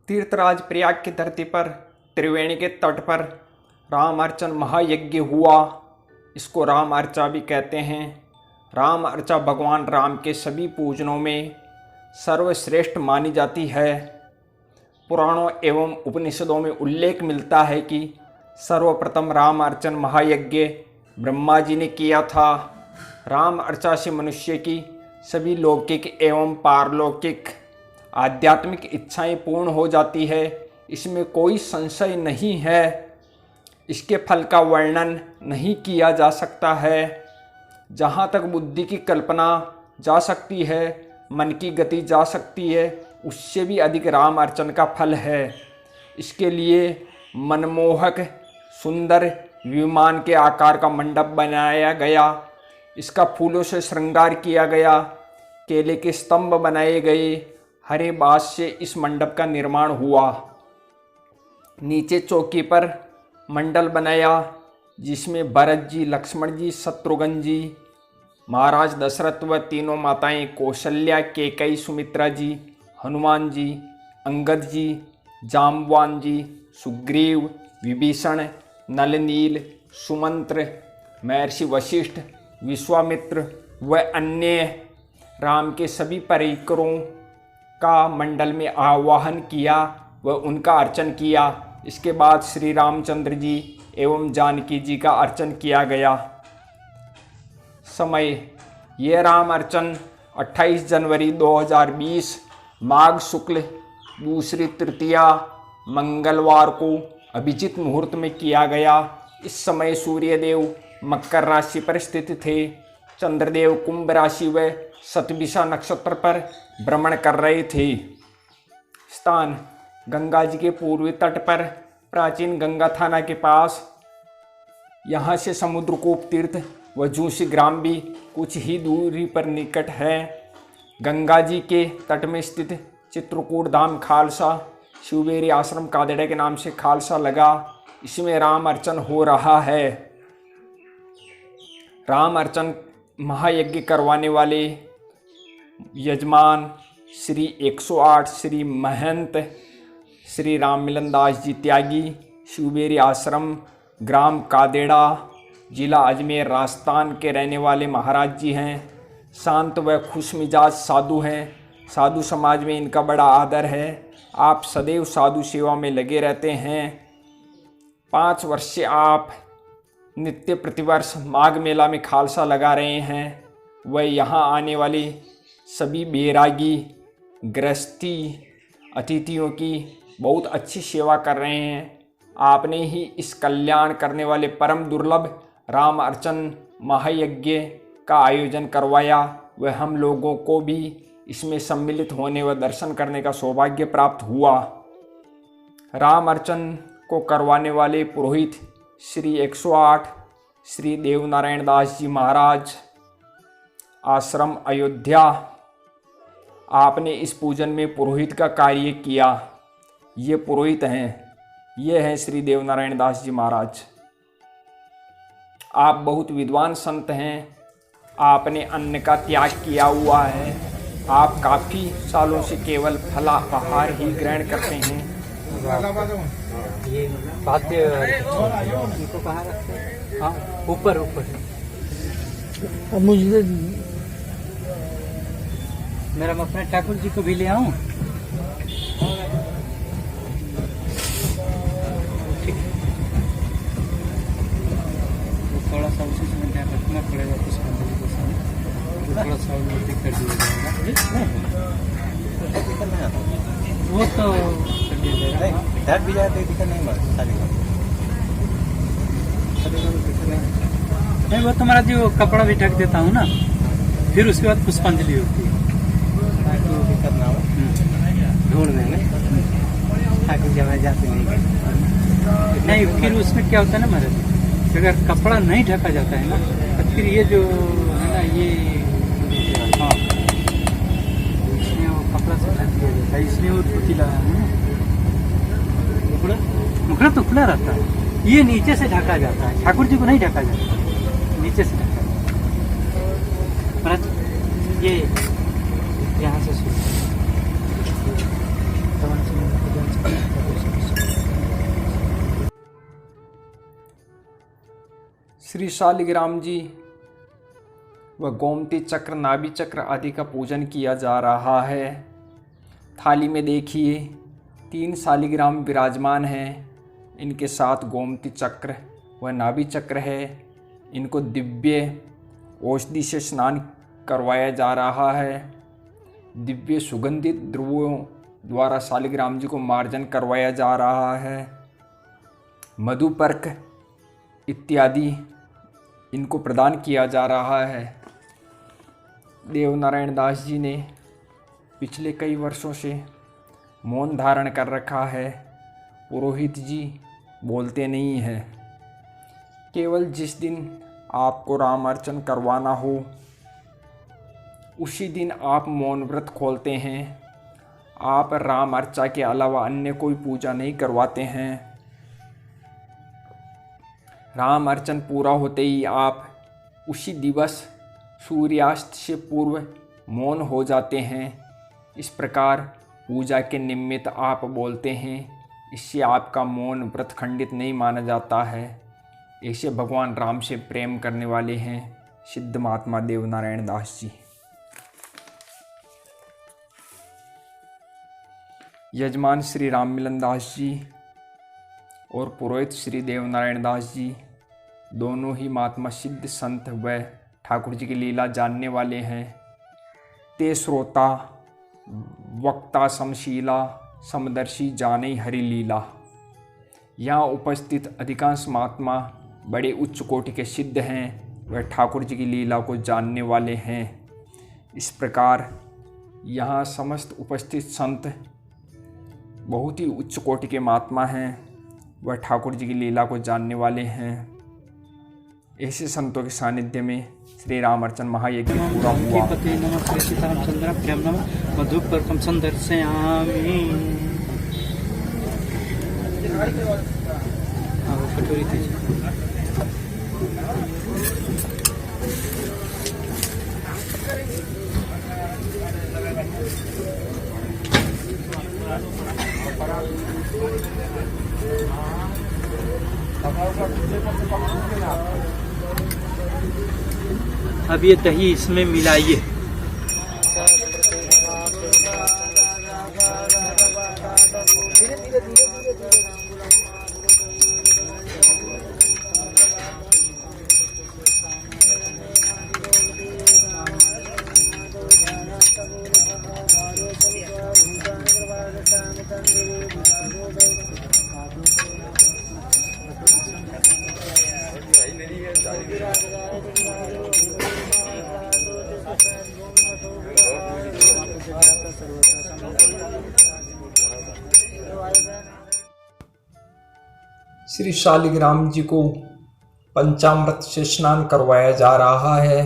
तीर्थराज प्रयाग की धरती पर त्रिवेणी के तट पर राम अर्चन महायज्ञ हुआ। इसको राम अर्चा भी कहते हैं। राम अर्चा भगवान राम के सभी पूजनों में सर्वश्रेष्ठ मानी जाती है। पुराणों एवं उपनिषदों में उल्लेख मिलता है कि सर्वप्रथम राम अर्चन महायज्ञ ब्रह्मा जी ने किया था। राम अर्चा से मनुष्य की सभी लौकिक एवं पारलौकिक आध्यात्मिक इच्छाएं पूर्ण हो जाती है, इसमें कोई संशय नहीं है। इसके फल का वर्णन नहीं किया जा सकता है। जहाँ तक बुद्धि की कल्पना जा सकती है, मन की गति जा सकती है, उससे भी अधिक राम अर्चन का फल है। इसके लिए मनमोहक सुंदर विमान के आकार का मंडप बनाया गया। इसका फूलों से श्रृंगार किया गया। केले के स्तंभ बनाए गए। हरे बांस से इस मंडप का निर्माण हुआ। नीचे चौकी पर मंडल बनाया, जिसमें भरत जी, लक्ष्मण जी, शत्रुघ्न जी, महाराज दशरथ व तीनों माताएं कौशल्या, कैकेयी, सुमित्रा जी, हनुमान जी, अंगद जी, जाम्बवान जी, सुग्रीव, विभीषण, नल, नील, सुमंत्र, महर्षि वशिष्ठ, विश्वामित्र व अन्य राम के सभी परिकरों का मंडल में आवाहन किया व उनका अर्चन किया। इसके बाद श्री रामचंद्र जी एवं जानकी जी का अर्चन किया गया। समय: यह राम अर्चन 28 जनवरी 2020 माघ शुक्ल दूसरी तृतीया मंगलवार को अभिजित मुहूर्त में किया गया। इस समय सूर्यदेव मकर राशि पर स्थित थे। चंद्रदेव कुंभ राशि व शतभिषा नक्षत्र पर भ्रमण कर रहे थे। स्थान: गंगा जी के पूर्वी तट पर प्राचीन गंगा थाना के पास। यहाँ से समुद्रकूप तीर्थ व जूशी ग्राम भी कुछ ही दूरी पर निकट है। गंगा जी के तट में स्थित चित्रकूट धाम खालसा शिवबेरी आश्रम कादेड़ा के नाम से खालसा लगा। इसमें राम अर्चन हो रहा है। राम अर्चन महायज्ञ करवाने वाले यजमान श्री 108 श्री महंत श्री राम मिलन दास जी त्यागी, शिवबेरी आश्रम, ग्राम कादेड़ा, जिला अजमेर, राजस्थान के रहने वाले महाराज जी हैं। शांत व खुश मिजाज साधु हैं। साधु समाज में इनका बड़ा आदर है। आप सदैव साधु सेवा में लगे रहते हैं। 5 वर्ष से आप नित्य प्रतिवर्ष माघ मेला में खालसा लगा रहे हैं। वह यहाँ आने वाले सभी बैरागी गृहस्थी अतिथियों की बहुत अच्छी सेवा कर रहे हैं। आपने ही इस कल्याण करने वाले परम दुर्लभ राम अर्चन महायज्ञ का आयोजन करवाया। वह हम लोगों को भी इसमें सम्मिलित होने व दर्शन करने का सौभाग्य प्राप्त हुआ। राम अर्चन को करवाने वाले पुरोहित श्री 108 श्री देवनारायण दास जी महाराज, आश्रम अयोध्या। आपने इस पूजन में पुरोहित का कार्य किया। ये पुरोहित हैं। ये हैं श्री देवनारायण दास जी महाराज। आप बहुत विद्वान संत हैं। आपने अन्न का त्याग किया हुआ है। आप काफ़ी सालों से केवल फलाहार ही ग्रहण करते हैं। ये बाध्य इनको कहाँ रखते हैं? हाँ, ऊपर ऊपर। अब मुझे मेरा मैं अपने ठाकुर जी को भी ले आऊँ? ठीक। तो थोड़ा सा उसी समय ध्यान रखना पड़ेगा पुष्पांजलि के समय। तो थोड़ा सा उन्नति कर दिया जाएगा। वो तो कर दिया जाएगा। ढक भी जाए तो दिक्कत नहीं मरता। नहीं, वो तुम्हारा जो कपड़ा भी ढक देता हूँ ना, फिर उसके बाद पुष्पांजलि होती है। दिक्कत ना हो ढूंढने में ठाकुर जी हमें जाते नहीं। फिर उसमें क्या होता है ना महाराज, अगर कपड़ा नहीं ढका जाता है ना, तो फिर ये जो है ना, ये हाँ, इसमें वो कपड़ा से ढक दिया जाता है। इसलिए वो टुटीला है ना, मुखड़ा तो खुला रहता है। ये नीचे से ढका जाता है। ठाकुर जी को नहीं ढका जाता, नीचे से ढका जाता है। ये यहाँ से श्री शालिग्राम जी व गोमती चक्र, नाभि चक्र आदि का पूजन किया जा रहा है। थाली में देखिए 3 शालिग्राम विराजमान हैं, इनके साथ गोमती चक्र व नाभि चक्र है। इनको दिव्य औषधि से स्नान करवाया जा रहा है। दिव्य सुगंधित द्रव्यों द्वारा शालिग्राम जी को मार्जन करवाया जा रहा है। मधुपर्क इत्यादि इनको प्रदान किया जा रहा है। देवनारायण दास जी ने पिछले कई वर्षों से मौन धारण कर रखा है। पुरोहित जी बोलते नहीं हैं। केवल जिस दिन आपको राम अर्चन करवाना हो उसी दिन आप मौन व्रत खोलते हैं। आप राम अर्चा के अलावा अन्य कोई पूजा नहीं करवाते हैं। राम अर्चन पूरा होते ही आप उसी दिवस सूर्यास्त से पूर्व मौन हो जाते हैं। इस प्रकार पूजा के निमित्त आप बोलते हैं। इससे आपका मौन व्रत खंडित नहीं माना जाता है। ऐसे भगवान राम से प्रेम करने वाले हैं सिद्ध महात्मा देवनारायण दास जी। यजमान श्री राम मिलन दास जी और पुरोहित श्री देवनारायण दास जी दोनों ही महात्मा सिद्ध संत व ठाकुर जी की लीला जानने वाले हैं। ते श्रोता वक्ता समशीला समदर्शी जाने हरि लीला। यहाँ उपस्थित अधिकांश महात्मा बड़े उच्च कोटि के सिद्ध हैं व ठाकुर जी की लीला को जानने वाले हैं। इस प्रकार यहाँ समस्त उपस्थित संत बहुत ही उच्च कोटि के महात्मा हैं वह ठाकुर जी की लीला को जानने वाले हैं। ऐसे संतों के सानिध्य में श्री राम अर्चन महायज्ञ पूरा हुआ। मधुपर्कम संदर्शयामि। कटोरी थी। अब ये दही इसमें मिलाइए। श्री शालिग्राम जी को पंचामृत से स्नान करवाया जा रहा है।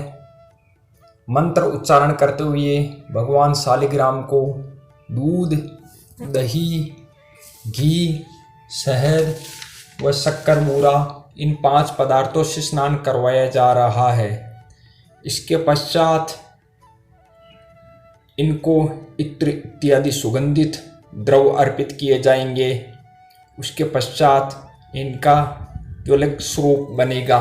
मंत्र उच्चारण करते हुए भगवान शालिग्राम को दूध, दही, घी, शहद व शक्कर बूरा इन 5 पदार्थों से स्नान करवाया जा रहा है। इसके पश्चात इनको इत्र इत्यादि सुगंधित द्रव्य अर्पित किए जाएंगे। उसके पश्चात इनका ज्वलक स्वरूप बनेगा।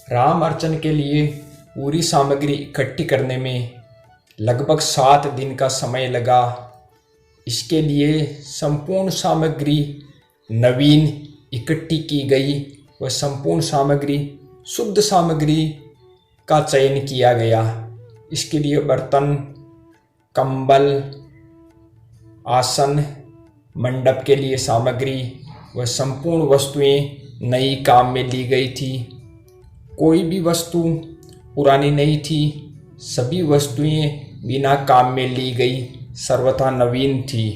राम अर्चन के लिए पूरी सामग्री इकट्ठी करने में लगभग 7 दिन का समय लगा। इसके लिए संपूर्ण सामग्री नवीन इकट्ठी की गई व संपूर्ण सामग्री शुद्ध सामग्री का चयन किया गया। इसके लिए बर्तन, कंबल, आसन, मंडप के लिए सामग्री व संपूर्ण वस्तुएं नई काम में ली गई थी। कोई भी वस्तु पुरानी नहीं थी। सभी वस्तुएं बिना काम में ली गई सर्वथा नवीन थी।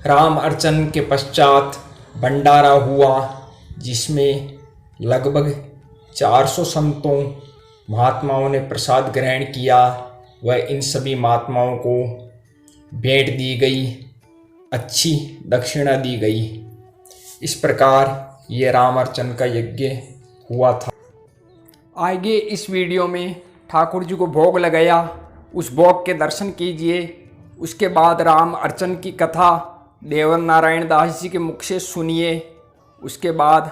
राम अर्चन के पश्चात भंडारा हुआ जिसमें लगभग 400 संतों महात्माओं ने प्रसाद ग्रहण किया व इन सभी महात्माओं को भेंट दी गई, अच्छी दक्षिणा दी गई। इस प्रकार ये राम अर्चन का यज्ञ हुआ था। आगे इस वीडियो में ठाकुर जी को भोग लगाया, उस भोग के दर्शन कीजिए। उसके बाद राम अर्चन की कथा देवनारायण दास जी के मुख से सुनिए। उसके बाद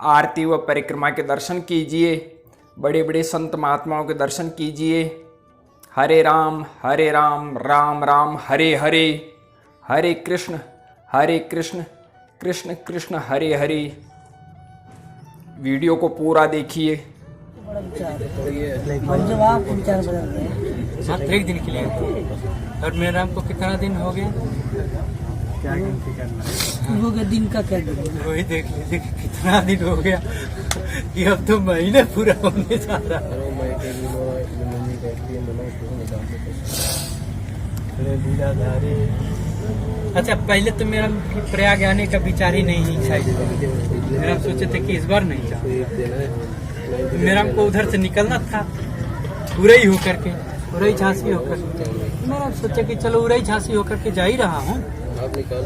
आरती व परिक्रमा के दर्शन कीजिए, बड़े बड़े संत महात्माओं के दर्शन कीजिए। हरे राम राम राम हरे हरे, हरे कृष्ण कृष्ण कृष्ण हरे हरे। वीडियो को पूरा देखिए। और जब आप विचार बदलते हैं मात्र एक दिन के लिए। और मेरे राम को कितना दिन हो गया? क्या गिनती करना वो के दिन का क्या दिन है? वही देख लीजिए कि कितना दिन हो गया कि अब तो महीना पूरा होने जा रहा है। अच्छा, पहले तो मेरा प्रयाग आने का विचार ही नहीं था। मेरा सोचे थे कि इस बार नहीं था। मेरा को उधर से निकलना था उरई होकर के, उरई झांसी होकर। मेरा सोचा कि चलो उरई झांसी होकर के जा ही रहा हूँ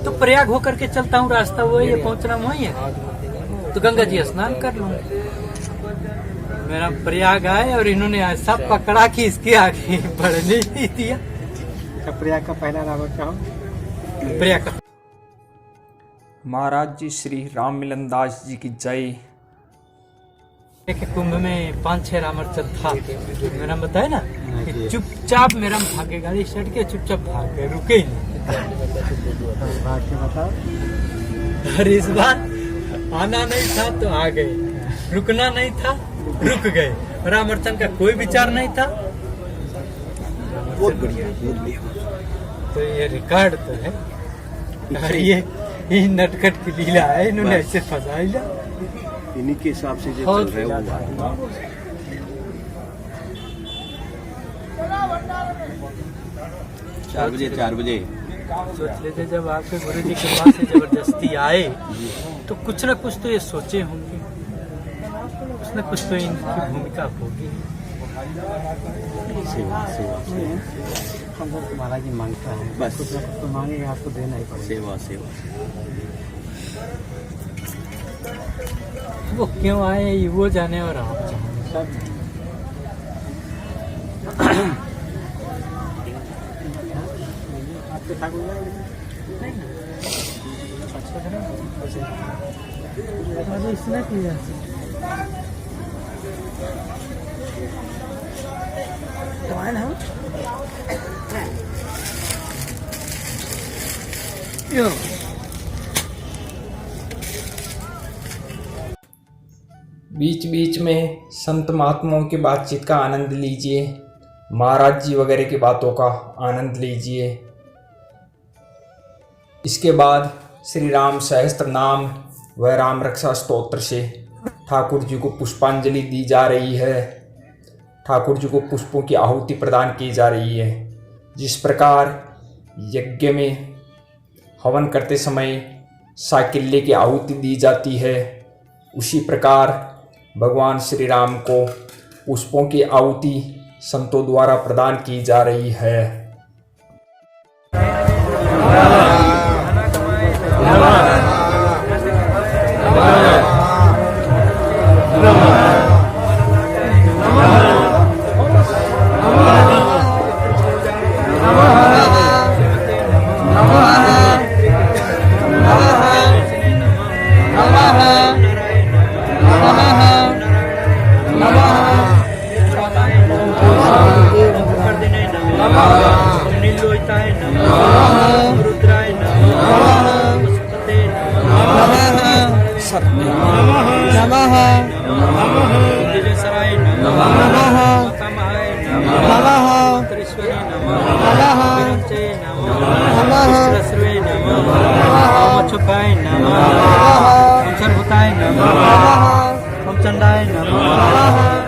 तो प्रयाग होकर के चलता हूँ, रास्ता वही है, पहुँचना वही है, तो गंगा जी स्नान कर लूँ। मेरा प्रयाग आए और इन्होंने ऐसा पकड़ा कि इसके आगे बढ़ने नहीं दिया। प्रयाग का पहला नाम क्या हो? प्रयाग का महाराज जी श्री राम मिलन दास जी की जय। एक कुंभ में 5-6 रामर्चन था। मेरा बताया ना कि चुपचाप मेरा भागे, गाड़ी सट के चुपचाप भाग गए, रुके ही नहीं। और इस बार आना नहीं था तो आ गए, रुकना नहीं था रुक गए। रामर्चन का कोई विचार नहीं था। बहुत बढ़िया, बहुत बढ़िया। तो ये रिकॉर्ड तो है। और ये नटखट की लीला है, इन्होंने ऐसे फंसा लिया। इन्हीं के हिसाब से जो चल रहा है वो 4 बजे सोच लेते जब आपके गुरु जी के पास से जबरदस्ती आए तो कुछ न कुछ तो ये सोचे होंगे, कुछ न कुछ तो इनकी भूमिका होगी। तुम्हारा जी मांगता है, बस कुछ न कुछ तो मांगेगा, आपको देना ही पड़ेगा। सेवा वो क्यों आए वो जाने और आप जाने सब। आपके ठाकुर इसने किया बीच बीच में संत महात्माओं की बातचीत का आनंद लीजिए, महाराज जी वगैरह की बातों का आनंद लीजिए। इसके बाद श्री राम सहस्त्र नाम व राम रक्षा स्तोत्र से ठाकुर जी को पुष्पांजलि दी जा रही है। ठाकुर जी को पुष्पों की आहुति प्रदान की जा रही है। जिस प्रकार यज्ञ में हवन करते समय साकिल्य की आहुति दी जाती है, उसी प्रकार भगवान श्री राम को पुष्पों की आहुति संतों द्वारा प्रदान की जा रही है।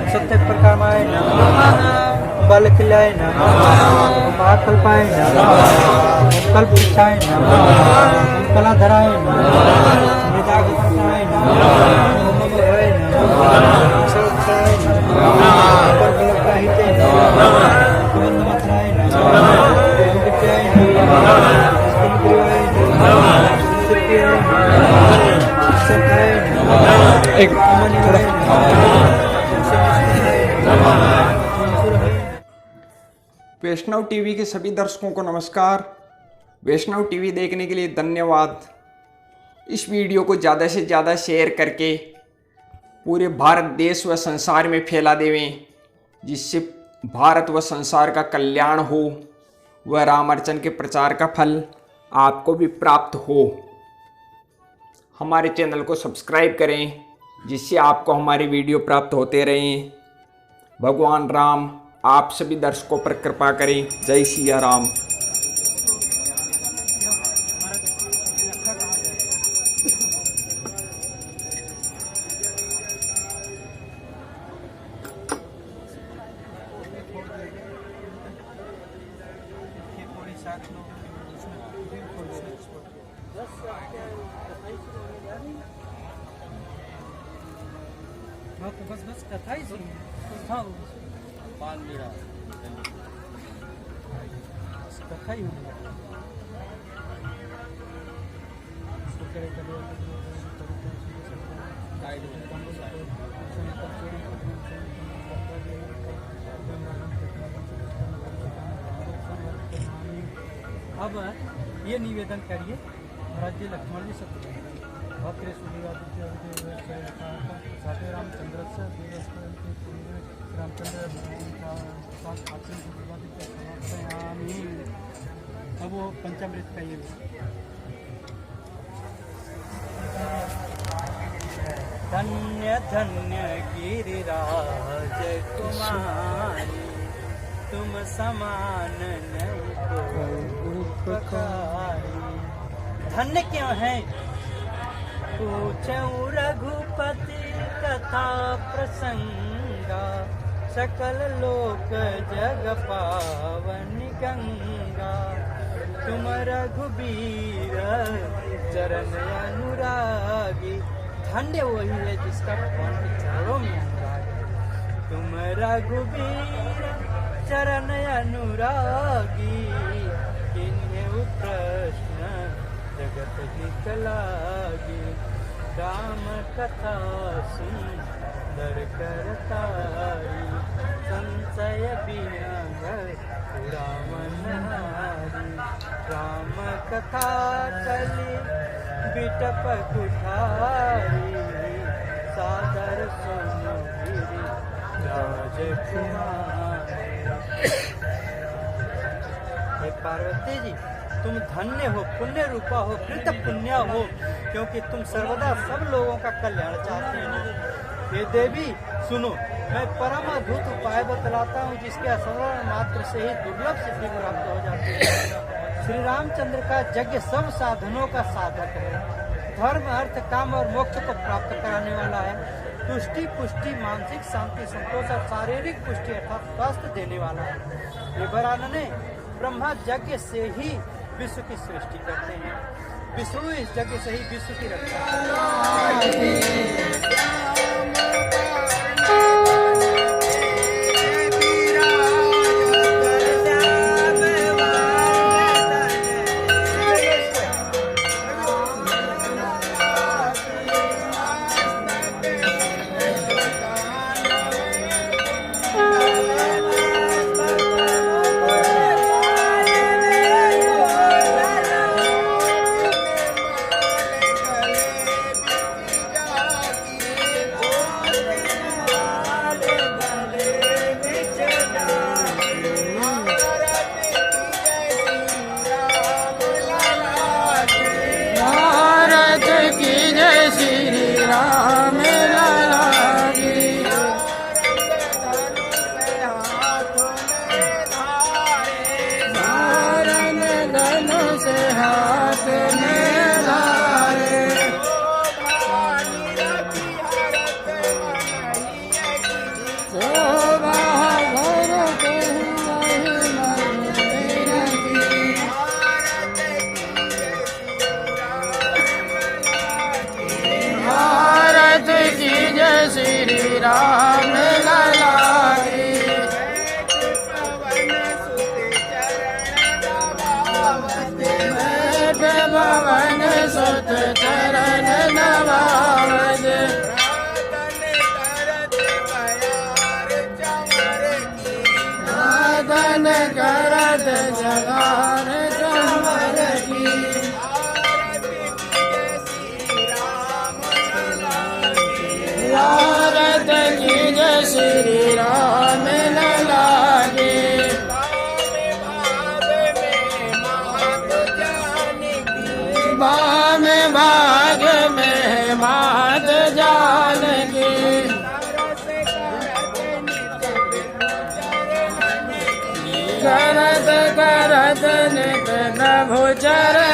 सत्य प्रकामाय नमः, बल खिलाय नमः, महाकल पाय नमः, कल्प इच्छाय नमः, कला धराय नमः, मृदा गताय नमः, भय नमः, सर्वक्षाय नमः, परमग्राहिते नमः, गोविंदमत्राय नमः, विद्याय नमः, स्तुतियाय नमः, सिद्धियाय नमः, सत्याय नमः, एक वैष्णव टीवी के सभी दर्शकों को नमस्कार। वैष्णव टीवी देखने के लिए धन्यवाद। इस वीडियो को ज़्यादा से ज़्यादा शेयर करके पूरे भारत देश व संसार में फैला देवें, जिससे भारत व संसार का कल्याण हो व रामार्चन के प्रचार का फल आपको भी प्राप्त हो। हमारे चैनल को सब्सक्राइब करें, जिससे आपको हमारे वीडियो प्राप्त होते रहें। भगवान राम आप सभी दर्शकों पर कृपा करें। जय सिया राम। बस बस कथा ही सुनिए। हाँ पान मेरा कथा ही होगी। अब ये निवेदन करिए, महाराज जी लक्ष्मण जी सत्य भद्र साधे रामचंद्र से रामचंद्र अब वो पंचामृत का ये धन्य धन्य गिरिराज कुमारी, तुम समान नहीं को प्रकारी। धन्य क्यों है पूछूं रघुपति कथा प्रसंगा, सकल लोक जग पावन गंगा। तुम रघुबीर चरण अनुरागी, धन्य वही है जिसका भगवान के चरणों में अनुराग है। तुम रघुबीर चरण अनुरागी, किन्हें प्रश्न जगत हित लागी। राम कथा सुंदर करतारी, संशय बिना पुरावन हारी। राम कथा कली बिटप कुठारी, सादर सुनो गिरि राजकुमारी। हे पार्वती जी, तुम धन्य हो, पुण्य रूपा हो, कृत पुण्य हो, क्योंकि तुम सर्वदा सब लोगों का कल्याण चाहते हो। हे देवी सुनो, मैं परम अद्भुत उपाय बतलाता हूँ, जिसके स्मरण मात्र से ही दुर्लभ सिद्धि प्राप्त हो जाती है। श्री रामचंद्र का यज्ञ सब साधनों का साधक है। धर्म अर्थ काम और मोक्ष को प्राप्त कराने वाला है। तुष्टि पुष्टि मानसिक शांति संतोष और शारीरिक पुष्टि अर्थात स्वास्थ्य देने वाला है। ये वरानने ब्रह्मा यज्ञ से ही विश्व की सृष्टि करते हैं। विष्णु इस यज्ञ से ही विश्व की रक्षा करते हैं। बाम भाग में मात जानकी करत करत नित नभो चरण